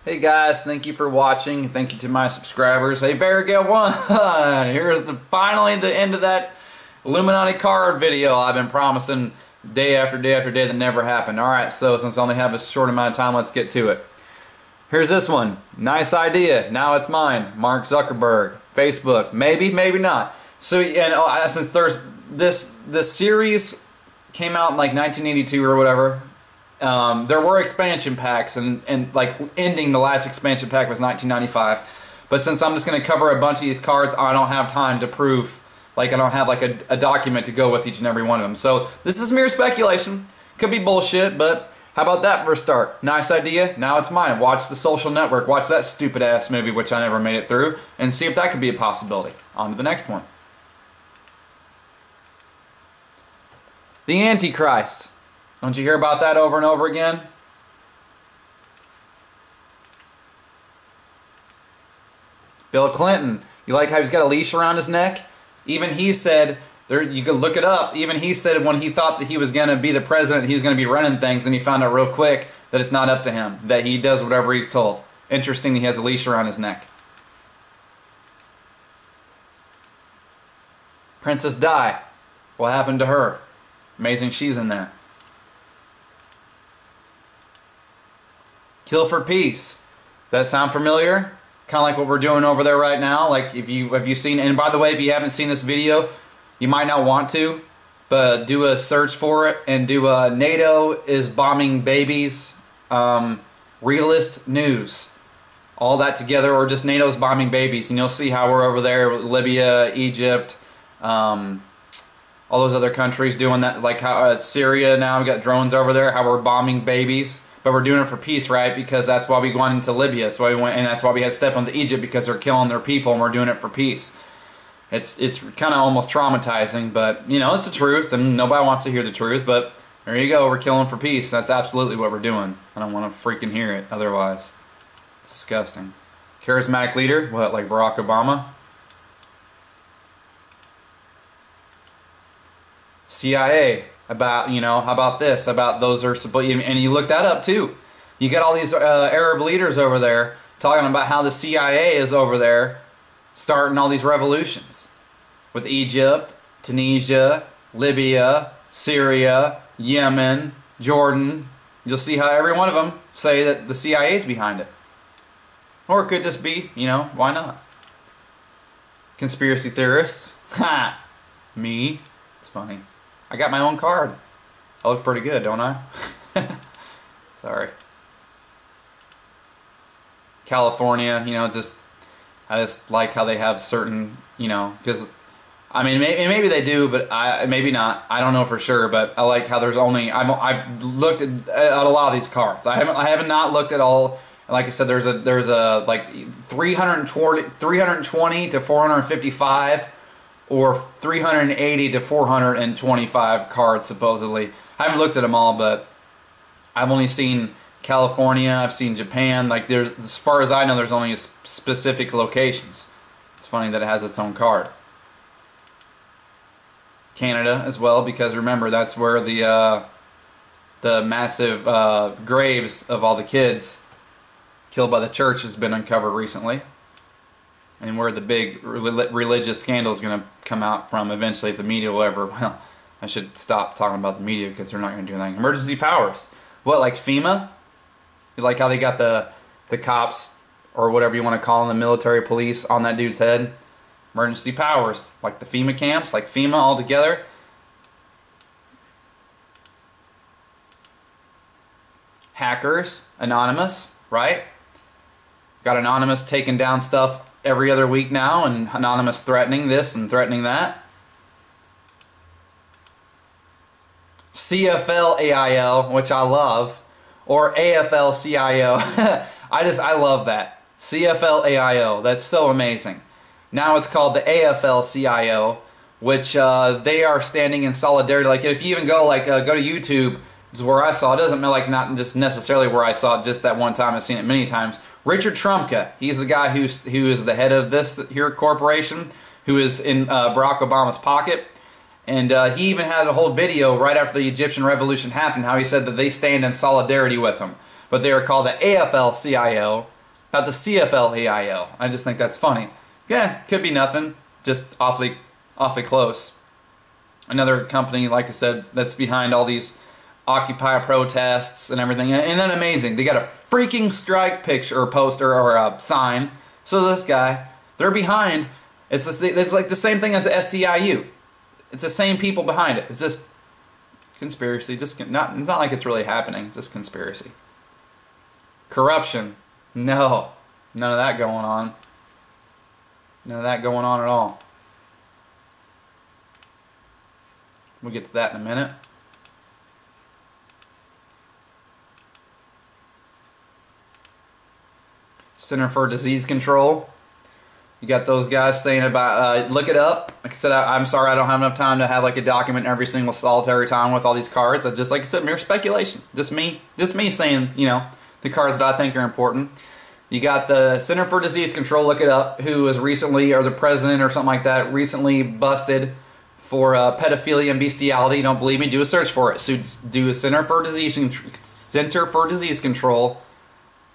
Hey guys, thank you for watching. Thank you to my subscribers. Hey Beargill 1, here's finally the end of that Illuminati card video I've been promising day after day after day that never happened. Alright, so since I only have a short amount of time, let's get to it. Here's this one. Nice idea. Now it's mine. Mark Zuckerberg. Facebook. Maybe, maybe not. So, and since there's this series came out in like 1982 or whatever, there were expansion packs, and like ending the last expansion pack was 1995. But since I'm just going to cover a bunch of these cards, I don't have time to prove, like I don't have like a document to go with each and every one of them. So this is mere speculation. Could be bullshit, but how about that for a start? Nice idea, now it's mine. Watch The Social Network, watch that stupid ass movie which I never made it through, and see if that could be a possibility. On to the next one. The Antichrist. Don't you hear about that over and over again? Bill Clinton. You like how he's got a leash around his neck? Even he said, you could look it up, even he said when he thought that he was going to be the president, he was going to be running things, and he found out real quick that it's not up to him, that he does whatever he's told. Interesting he has a leash around his neck. Princess Di. What happened to her? Amazing she's in there. Kill for Peace. Does that sound familiar? Kind of like what we're doing over there right now. Like, have you seen, and by the way, if you haven't seen this video, you might not want to, but do a search for it and do a NATO is bombing babies, realist news. All that together, or just NATO's bombing babies, and you'll see how we're over there with Libya, Egypt, all those other countries doing that, like how Syria now, we got drones over there, how we're bombing babies. But we're doing it for peace, right? Because that's why we went into Libya. That's why we went, and that's why we had to step into Egypt, because they're killing their people, and we're doing it for peace. It's kind of almost traumatizing, but you know, it's the truth, and nobody wants to hear the truth. But there you go, we're killing for peace. That's absolutely what we're doing. I don't want to freaking hear it otherwise. It's disgusting. Charismatic leader, what, like Barack Obama? CIA. About, you know, how about this? About those are supposed, and you look that up too. You got all these Arab leaders over there talking about how the CIA is over there starting all these revolutions with Egypt, Tunisia, Libya, Syria, Yemen, Jordan. You'll see how every one of them say that the CIA is behind it. Or it could just be, you know, why not? Conspiracy theorists. Ha! Me. It's funny. I got my own card. I look pretty good, don't I? Sorry. California, you know, I just like how they have certain, you know, because, I mean, maybe they do, but maybe not. I don't know for sure, but I like how there's only, I've looked at a lot of these cards. I haven't not looked at all. Like I said, there's a like 320 to 455. Or 380 to 425 cards, supposedly. I haven't looked at them all, but I've only seen California, I've seen Japan. Like, there's, as far as I know, there's only specific locations. It's funny that it has its own card. Canada as well, because remember, that's where the massive graves of all the kids killed by the church has been uncovered recently. And where the big religious scandal is going to come out from eventually, if the media will ever, well, I should stop talking about the media because they're not going to do anything. Emergency powers. What, like FEMA? You like how they got the cops, or whatever you want to call them, the military police on that dude's head? Emergency powers. Like the FEMA camps, like FEMA all together. Hackers. Anonymous, right? Got Anonymous taking down stuff every other week now, and Anonymous threatening this and threatening that. CFL-AIL, which I love, or AFL-CIO. I love that. CFL-AIO, that's so amazing. Now it's called the AFL-CIO, which they are standing in solidarity. Like, if you even go, like, go to YouTube, is where I saw it. It doesn't mean like not just necessarily where I saw it just that one time. I've seen it many times. Richard Trumka, he's the guy who is the head of this here corporation, who is in Barack Obama's pocket. And he even had a whole video right after the Egyptian revolution happened, how he said that they stand in solidarity with him. But they are called the AFL-CIO, About the CFL-AIO. I just think that's funny. Yeah, could be nothing. Just awfully close. Another company, like I said, that's behind all these Occupy protests and everything. Isn't that amazing? They got a freaking strike picture or poster or a sign. So this guy, they're behind. It's like the same thing as the SEIU. It's the same people behind it. It's just conspiracy. It's not like it's really happening. It's just conspiracy. Corruption. No. None of that going on. None of that going on at all. We'll get to that in a minute. Center for Disease Control. You got those guys saying about, look it up. Like I said, I'm sorry I don't have enough time to have like a document every single solitary time with all these cards. I just, like I said, mere speculation. Just me saying, you know, the cards that I think are important. You got the Center for Disease Control, look it up, who was recently, or the president or something like that, recently busted for pedophilia and bestiality. You don't believe me? Do a search for it. So do a Center for Disease Control,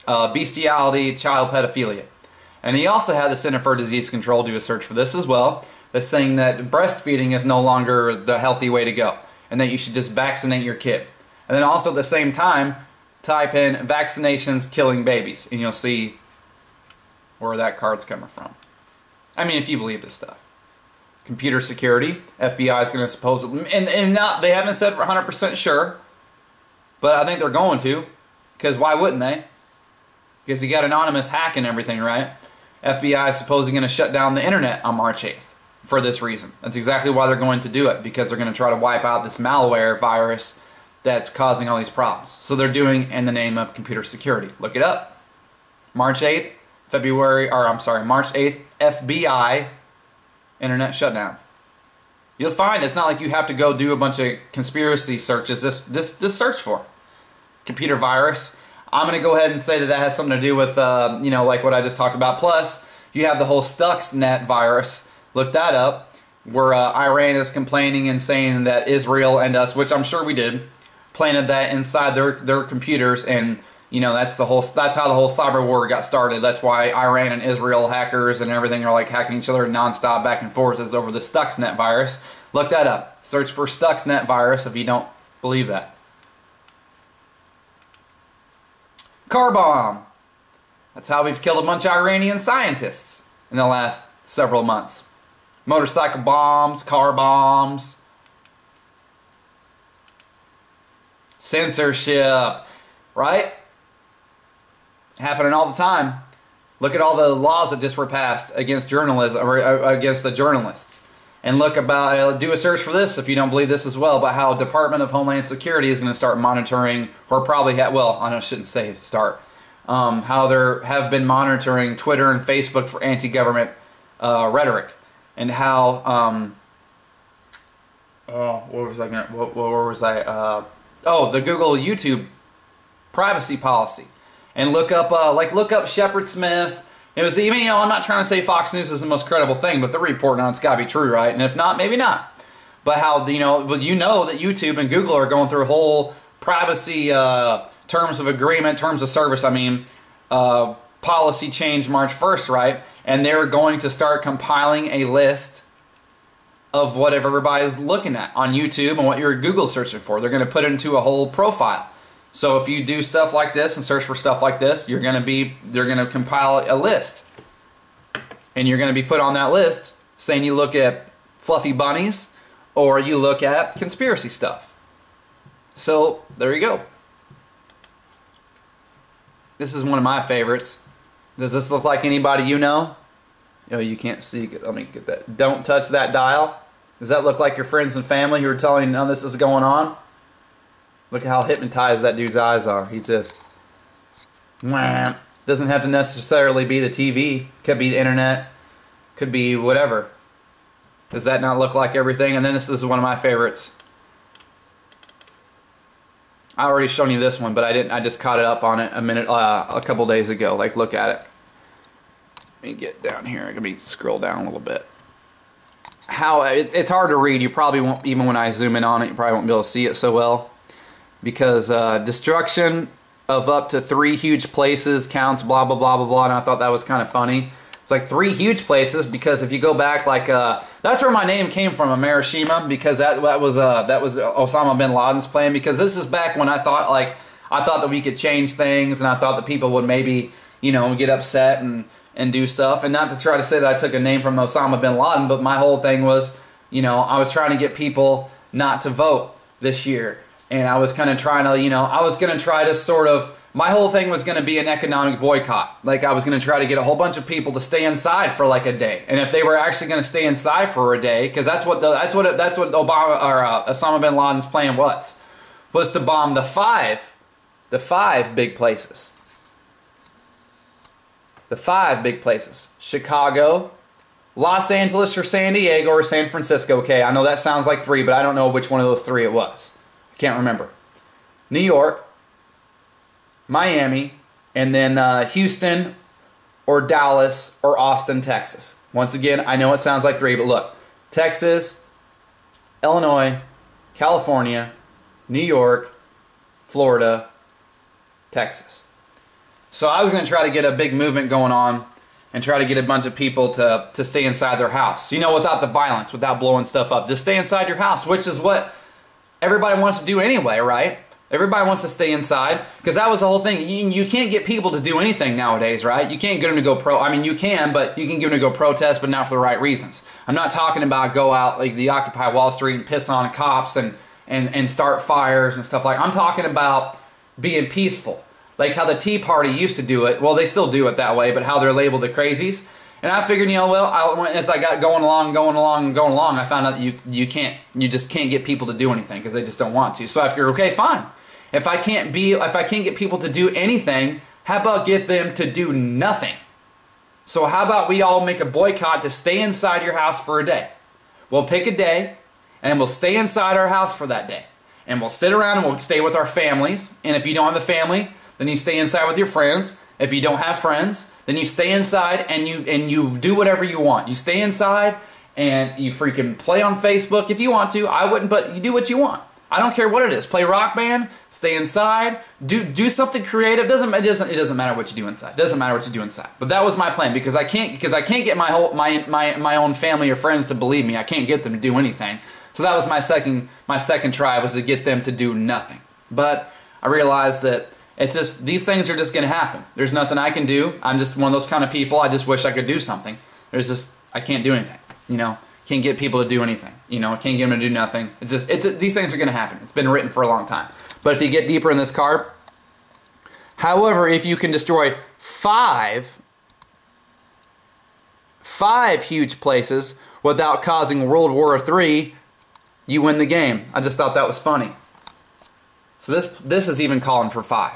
bestiality, child pedophilia. And he also had the Center for Disease Control do a search for this as well. That's saying that breastfeeding is no longer the healthy way to go, and that you should just vaccinate your kid. And then also at the same time, type in vaccinations killing babies, and you'll see where that card's coming from. I mean, if you believe this stuff. Computer security, FBI is going to supposedly, and not, they haven't said for 100% sure, but I think they're going to, because why wouldn't they? Because you got anonymous hack and everything, right? FBI is supposedly going to shut down the internet on March 8th for this reason. That's exactly why they're going to do it, because they're going to try to wipe out this malware virus that's causing all these problems. So they're doing in the name of computer security. Look it up. March 8th, March 8th, FBI internet shutdown. You'll find it's not like you have to go do a bunch of conspiracy searches. Just search for computer virus. I'm going to go ahead and say that that has something to do with, you know, like what I just talked about. Plus, you have the whole Stuxnet virus. Look that up, where Iran is complaining and saying that Israel and us, which I'm sure we did, planted that inside their computers, and you know that's how the whole cyber war got started. That's why Iran and Israel hackers and everything are like hacking each other nonstop back and forth. It's over the Stuxnet virus. Look that up. Search for Stuxnet virus if you don't believe that. Car bomb. That's how we've killed a bunch of Iranian scientists in the last several months. Motorcycle bombs, car bombs, censorship, right? Happening all the time. Look at all the laws that just were passed against journalism, or against the journalists. And look about, do a search for this if you don't believe this as well, about how Department of Homeland Security is going to start monitoring, or probably well, I shouldn't say start, how they have been monitoring Twitter and Facebook for anti-government rhetoric, and how, where was I? The Google YouTube privacy policy. And look up, look up Shepard Smith. It was even, you know, I'm not trying to say Fox News is the most credible thing, but they're reporting on it's got to be true, right? And if not, maybe not. But how, you know that YouTube and Google are going through a whole privacy terms of agreement, terms of service, policy change March 1st, right? And they're going to start compiling a list of what everybody's looking at on YouTube and what you're Google searching for. They're going to put it into a whole profile. So if you do stuff like this and search for stuff like this, they're going to compile a list. And you're going to be put on that list saying you look at fluffy bunnies or you look at conspiracy stuff. So there you go. This is one of my favorites. Does this look like anybody you know? Oh, you can't see. Let me get that. Don't touch that dial. Does that look like your friends and family who are telling you none of this is going on? Look at how hypnotized that dude's eyes are. He's just... Doesn't have to necessarily be the TV. Could be the internet. Could be whatever. Does that not look like everything? And then this is one of my favorites. I already shown you this one, but I didn't. I just caught it up on it a couple days ago. Like, look at it. Let me get down here. Let me scroll down a little bit. It's hard to read. You probably won't, even when I zoom in on it, you probably won't be able to see it so well. Because destruction of up to 3 huge places counts blah blah blah blah blah, and I thought that was kind of funny. It's like 3 huge places because if you go back, like that's where my name came from, Hiroshima, because that was Osama bin Laden's plan. Because this is back when I thought that we could change things, and I thought that people would maybe, you know, get upset and do stuff. And not to try to say that I took a name from Osama bin Laden, but my whole thing was, you know, I was trying to get people not to vote this year, and I was kind of trying to, you know, I was going to try to sort of. My whole thing was going to be an economic boycott. Like, I was going to try to get a whole bunch of people to stay inside for like a day, and if they were actually going to stay inside for a day, because that's what Obama or Osama bin Laden's plan was to bomb the five big places. The 5 big places: Chicago, Los Angeles, or San Diego, or San Francisco. Okay, I know that sounds like 3, but I don't know which one of those 3 it was. I can't remember. New York, Miami, and then Houston or Dallas or Austin, Texas. Once again, I know it sounds like 3, but look. Texas, Illinois, California, New York, Florida, Texas. So I was going to try to get a big movement going on and try to get a bunch of people to stay inside their house. You know, without the violence, without blowing stuff up. Just stay inside your house, which is what everybody wants to do anyway, right? Everybody wants to stay inside, because that was the whole thing. You can't get people to do anything nowadays, right? You can't get them to go I mean, you can, but you can get them to go protest, but not for the right reasons. I'm not talking about go out like the Occupy Wall Street and piss on cops and start fires and stuff like. I'm talking about being peaceful, like how the Tea Party used to do it. Well, they still do it that way, but how they're labeled the crazies. And I figured, you know, well, as I got going along, I found out that you just can't get people to do anything because they just don't want to. So I figured, okay, fine. If I can't get people to do anything, how about get them to do nothing? So how about we all make a boycott to stay inside your house for a day? We'll pick a day, and we'll stay inside our house for that day. And we'll sit around and we'll stay with our families. And if you don't have a family, then you stay inside with your friends. If you don't have friends, then you stay inside and you do whatever you want. You stay inside and you freaking play on Facebook if you want to. I wouldn't, but you do what you want. I don't care what it is. Play Rock Band, stay inside, do something creative. It doesn't matter what you do inside. It doesn't matter what you do inside. But that was my plan, because I can't get my own family or friends to believe me. I can't get them to do anything. So that was my second try, was to get them to do nothing. But I realized that it's just, these things are just going to happen. There's nothing I can do. I'm just one of those kind of people. I just wish I could do something. I can't do anything, you know. Can't get people to do anything, you know. Can't get them to do nothing. These things are going to happen. It's been written for a long time. But if you get deeper in this card, however, if you can destroy five huge places without causing World War III, you win the game. I just thought that was funny. So this is even calling for 5.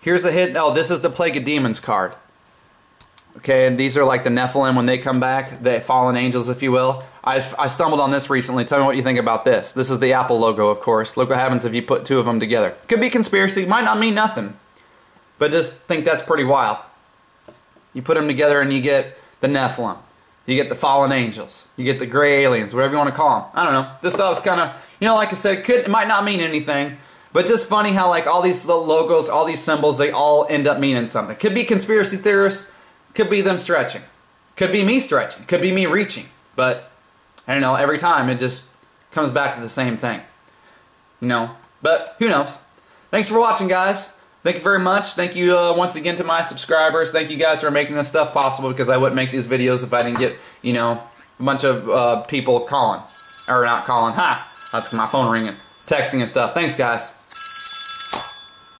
Here's the hit. Oh, this is the Plague of Demons card. Okay, and these are like the Nephilim when they come back, the fallen angels, if you will. I stumbled on this recently. Tell me what you think about this. This is the Apple logo, of course. Look what happens if you put 2 of them together. Could be conspiracy, might not mean nothing, but just think that's pretty wild. You put them together and you get the Nephilim. You get the fallen angels. You get the gray aliens, whatever you want to call them. I don't know. This stuff's kind of, you know, like I said, it might not mean anything, but just funny how like all these little logos, all these symbols, they all end up meaning something. Could be conspiracy theorists. Could be them stretching. Could be me stretching. Could be me reaching. But, I don't know, every time it just comes back to the same thing. You know, but who knows. Thanks for watching, guys. Thank you very much. Thank you once again to my subscribers. Thank you guys for making this stuff possible, because I wouldn't make these videos if I didn't get, you know, a bunch of people calling. Or not calling. Ha! That's my phone ringing. Texting and stuff. Thanks, guys.